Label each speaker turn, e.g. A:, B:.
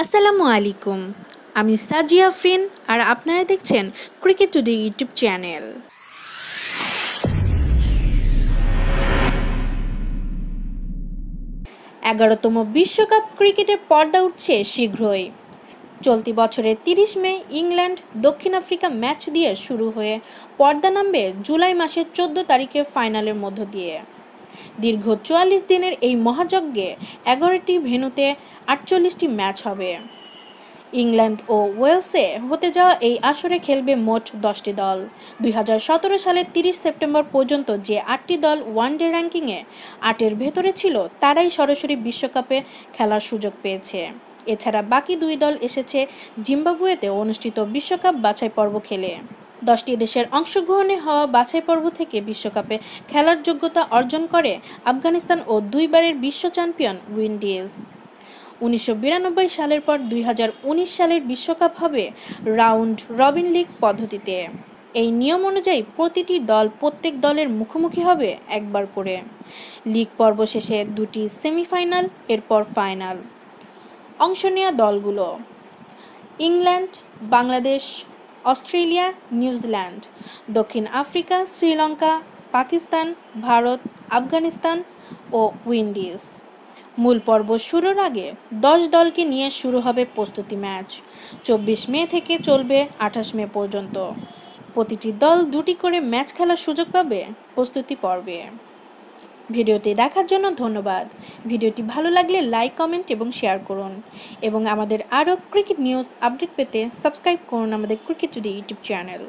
A: আসসালামু আলাইকুম। আমি সাজিয়া আফরিন আর আপনারা দেখছেন ক্রিকেট টুডে ইউটিউব চ্যানেল। 11তম বিশ্বকাপ ক্রিকেটের পর্দা উঠছে শীঘ্রই। চলতি বছরের 30 মে ইংল্যান্ড দক্ষিণ আফ্রিকা ম্যাচ দিয়ে শুরু হয়ে পর্দা নামবে জুলাই মাসের 14 তারিখের ফাইনালের মধ্য দিয়ে। দীর্ঘ 44 দিনের এই মহাযজ্ঞে 11টি ভেন্যুতে 48টি ম্যাচ হবে। ইংল্যান্ড ও ওয়েলসে হতে যাওয়া এই আসরে খেলবে মোট 10টি দল। 2017 সালের 30 সেপ্টেম্বর পর্যন্ত যে 8টি দল ওয়ানডে র্যাঙ্কিংয়ে 8-এর ভেতরে ছিল তারাই সরাসরি বিশ্বকাপে খেলার সুযোগ পেয়েছে। এছাড়া বাকি 2 দল এসেছে জিম্বাবুয়েতে অনুষ্ঠিত বিশ্বকাপ বাছাই পর্ব খেলে। 10টি দেশের অংশগ্রহণে হওয়া বাছাই পর্ব থেকে বিশ্বকাপে খেলার যোগ্যতা অর্জন করে আফগানিস্তান ও 2বারের বিশ্ব চ্যাম্পিয়ন উইন্ডিজ। 1992 সালের পর 2019 সালের বিশ্বকাপ হবে রাউন্ড রবিন লিগ পদ্ধতিতে। এই নিয়ম অনুযায়ী প্রতিটি দল প্রত্যেক দলের মুখোমুখি হবে একবার করে। লিগ পর্ব শেষে 2টি সেমিফাইনাল, এরপর ফাইনাল। অংশ নেওয়া দলগুলো: ইংল্যান্ড, বাংলাদেশ, অস্ট্রেলিয়া, নিউজিল্যান্ড, দক্ষিণ আফ্রিকা, শ্রীলঙ্কা, পাকিস্তান, ভারত, আফগানিস্তান ও উইন্ডিজ। মূল পর্ব শুরুর আগে 10 দলকে নিয়ে শুরু হবে প্রস্তুতি ম্যাচ। 24 মে থেকে চলবে 28 মে পর্যন্ত। প্রতিটি দল 2টি করে ম্যাচ খেলার সুযোগ পাবে প্রস্তুতি পর্বে। ভিডিওটি দেখার জন্য ধন্যবাদ। ভিডিওটি ভালো লাগলে লাইক, কমেন্ট এবং শেয়ার করুন এবং আমাদের আরও ক্রিকেট নিউজ আপডেট পেতে সাবস্ক্রাইব করুন আমাদের ক্রিকেট টুডে ইউটিউব চ্যানেল।